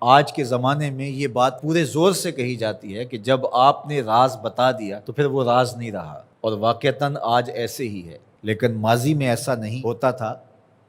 آج کے زمانے میں یہ بات پورے زور سے کہی جاتی ہے کہ جب آپ نے راز بتا دیا تو پھر وہ راز نہیں رہا، اور واقعتاً آج ایسے ہی ہے، لیکن ماضی میں ایسا نہیں ہوتا تھا،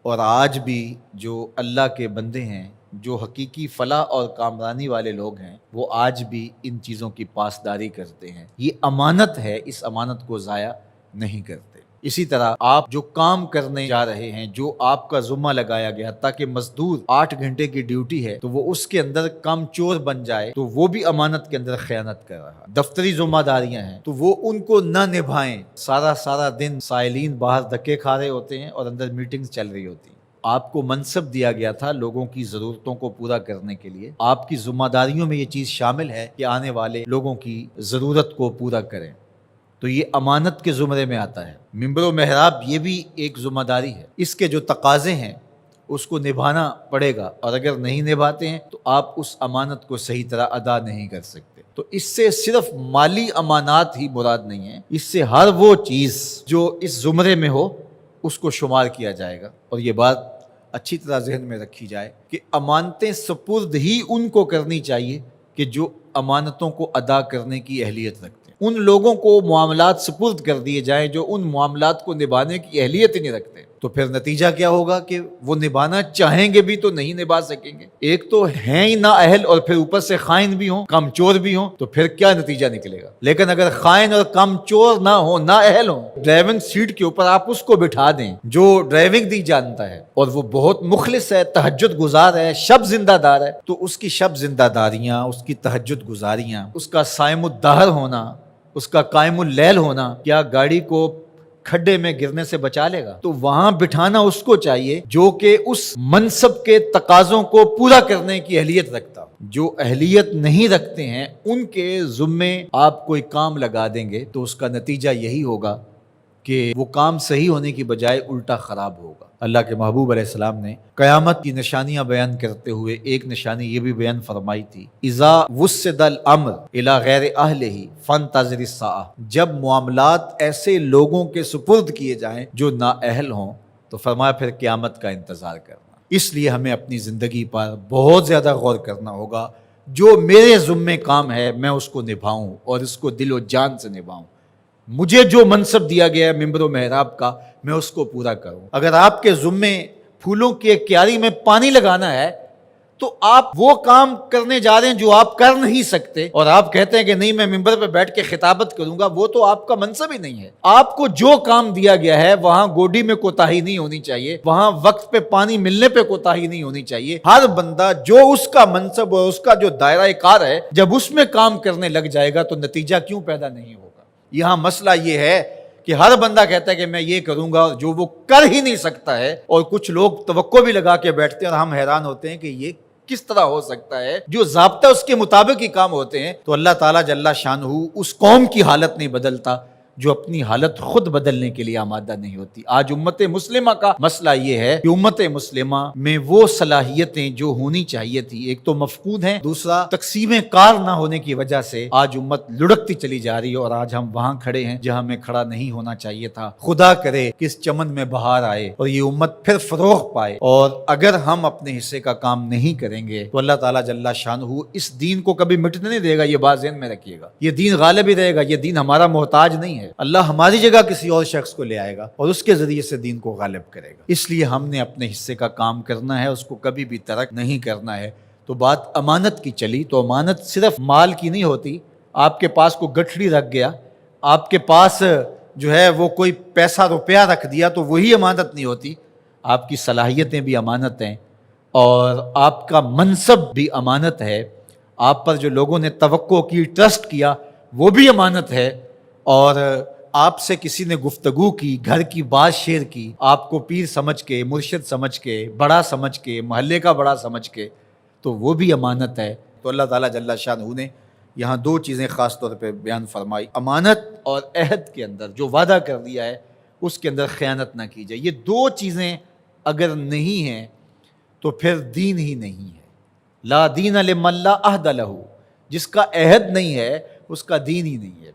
اور آج بھی جو اللہ کے بندے ہیں، جو حقیقی فلاح اور کامرانی والے لوگ ہیں، وہ آج بھی ان چیزوں کی پاسداری کرتے ہیں۔ یہ امانت ہے، اس امانت کو ضائع نہیں کرتے۔ اسی طرح آپ جو کام کرنے جا رہے ہیں، جو آپ کا ذمہ لگایا گیا، تاکہ مزدور 8 گھنٹے کی ڈیوٹی ہے تو وہ اس کے اندر کم چور بن جائے تو وہ بھی امانت کے اندر خیانت کر رہا۔ دفتری ذمہ داریاں ہیں تو وہ ان کو نہ نبھائیں، سارا دن سائلین باہر دھکے کھا رہے ہوتے ہیں اور اندر میٹنگز چل رہی ہوتی ہیں۔ آپ کو منصب دیا گیا تھا لوگوں کی ضرورتوں کو پورا کرنے کے لیے، آپ کی ذمہ داریوں میں یہ چیز شامل ہے کہ آنے والے لوگوں کی ضرورت کو پورا کریں، تو یہ امانت کے زمرے میں آتا ہے۔ ممبر و محراب یہ بھی ایک ذمہ داری ہے، اس کے جو تقاضے ہیں اس کو نبھانا پڑے گا، اور اگر نہیں نبھاتے ہیں تو آپ اس امانت کو صحیح طرح ادا نہیں کر سکتے۔ تو اس سے صرف مالی امانات ہی مراد نہیں ہے، اس سے ہر وہ چیز جو اس زمرے میں ہو اس کو شمار کیا جائے گا۔ اور یہ بات اچھی طرح ذہن میں رکھی جائے کہ امانتیں سپرد ہی ان کو کرنی چاہیے کہ جو امانتوں کو ادا کرنے کی اہلیت رکھتے ہیں۔ ان لوگوں کو معاملات سپرد کر دیے جائیں جو ان معاملات کو نبھانے کی اہلیت ہی نہیں رکھتے، تو پھر نتیجہ کیا ہوگا کہ وہ نبھانا چاہیں گے بھی تو نہیں نبھا سکیں گے۔ ایک تو ہیں ہی نااہل اور پھر اوپر سے خائن بھی ہوں، کم چور بھی ہوں، تو پھر کیا نتیجہ نکلے گا؟ لیکن اگر خائن اور کم چور نہ ہو، نااہل ہوں، ڈرائیونگ سیٹ کے اوپر آپ اس کو بٹھا دیں جو ڈرائیونگ نہیں جانتا ہے اور وہ بہت مخلص ہے، تہجد گزار ہے، شب زندہ دار ہے، تو اس کی شب زندہ داریاں، اس کی تہجد گزاریاں، اس کا صائم الدہر ہونا، اس کا قائم اللیل ہونا، کیا گاڑی کو کھڈے میں گرنے سے بچا لے گا؟ تو وہاں بٹھانا اس کو چاہیے جو کہ اس منصب کے تقاضوں کو پورا کرنے کی اہلیت رکھتا۔ جو اہلیت نہیں رکھتے ہیں ان کے ذمے آپ کوئی کام لگا دیں گے تو اس کا نتیجہ یہی ہوگا کہ وہ کام صحیح ہونے کی بجائے الٹا خراب ہوگا۔ اللہ کے محبوب علیہ السلام نے قیامت کی نشانیاں بیان کرتے ہوئے ایک نشانی یہ بھی بیان فرمائی تھی، اذا وسد الامر الی غیر اہلہ فانتظر الساعہ، جب معاملات ایسے لوگوں کے سپرد کیے جائیں جو نااہل ہوں تو فرمایا پھر قیامت کا انتظار کرنا۔ اس لیے ہمیں اپنی زندگی پر بہت زیادہ غور کرنا ہوگا، جو میرے ذمے کام ہے میں اس کو نبھاؤں اور اس کو دل و جان سے نبھاؤں۔ مجھے جو منصب دیا گیا ہے ممبر و محراب کا، میں اس کو پورا کروں۔ اگر آپ کے ذمے پھولوں کی ایک کیاری میں پانی لگانا ہے تو آپ وہ کام کرنے جا رہے ہیں جو آپ کر نہیں سکتے، اور آپ کہتے ہیں کہ نہیں میں ممبر پہ بیٹھ کے خطابت کروں گا، وہ تو آپ کا منصب ہی نہیں ہے۔ آپ کو جو کام دیا گیا ہے وہاں گوڈی میں کوتاہی نہیں ہونی چاہیے، وہاں وقت پہ پانی ملنے پہ کوتاہی نہیں ہونی چاہیے۔ ہر بندہ جو اس کا منصب اور اس کا جو دائرہ کار ہے، جب اس میں کام کرنے لگ جائے گا تو نتیجہ کیوں پیدا نہیں ہوگا؟ یہاں مسئلہ یہ ہے کہ ہر بندہ کہتا ہے کہ میں یہ کروں گا جو وہ کر ہی نہیں سکتا ہے، اور کچھ لوگ توقع بھی لگا کے بیٹھتے ہیں اور ہم حیران ہوتے ہیں کہ یہ کس طرح ہو سکتا ہے، جو ضابطہ اس کے مطابق ہی کام ہوتے ہیں۔ تو اللہ تعالیٰ جل شانہ اس قوم کی حالت نہیں بدلتا جو اپنی حالت خود بدلنے کے لیے آمادہ نہیں ہوتی۔ آج امت مسلمہ کا مسئلہ یہ ہے کہ امت مسلمہ میں وہ صلاحیتیں جو ہونی چاہیے تھی ایک تو مفقود ہیں، دوسرا تقسیم کار نہ ہونے کی وجہ سے آج امت لڑکتی چلی جا رہی ہے، اور آج ہم وہاں کھڑے ہیں جہاں ہمیں کھڑا نہیں ہونا چاہیے تھا۔ خدا کرے کہ اس چمن میں بہار آئے اور یہ امت پھر فروغ پائے، اور اگر ہم اپنے حصے کا کام نہیں کریں گے تو اللہ تعالیٰ جل شانہ اس دین کو کبھی مٹنے نہیں دے گا۔ یہ بات ذہن میں رکھیے گا، یہ دین غالب ہی رہے گا، یہ دین ہمارا محتاج نہیں ہے۔ اللہ ہماری جگہ کسی اور شخص کو لے آئے گا اور اس کے ذریعے سے دین کو غالب کرے گا۔ اس لیے ہم نے اپنے حصے کا کام کرنا ہے، اس کو کبھی بھی ترک نہیں کرنا ہے۔ تو بات امانت کی چلی، تو امانت صرف مال کی نہیں ہوتی۔ آپ کے پاس کوئی گٹھڑی رکھ گیا، آپ کے پاس جو ہے وہ کوئی پیسہ روپیہ رکھ دیا تو وہی امانت نہیں ہوتی۔ آپ کی صلاحیتیں بھی امانت ہیں، اور آپ کا منصب بھی امانت ہے۔ آپ پر جو لوگوں نے توقع کی، ٹرسٹ کیا، وہ بھی امانت ہے۔ اور آپ سے کسی نے گفتگو کی، گھر کی بات شیئر کی، آپ کو پیر سمجھ کے، مرشد سمجھ کے، بڑا سمجھ کے، محلے کا بڑا سمجھ کے، تو وہ بھی امانت ہے۔ تو اللہ تعالیٰ جل شانہ نے یہاں دو چیزیں خاص طور پہ بیان فرمائی، امانت اور عہد کے اندر جو وعدہ کر دیا ہے اس کے اندر خیانت نہ کی جائے۔ یہ دو چیزیں اگر نہیں ہیں تو پھر دین ہی نہیں ہے۔ لا دین لمن لا عہد لہ، جس کا عہد نہیں ہے اس کا دین ہی نہیں ہے۔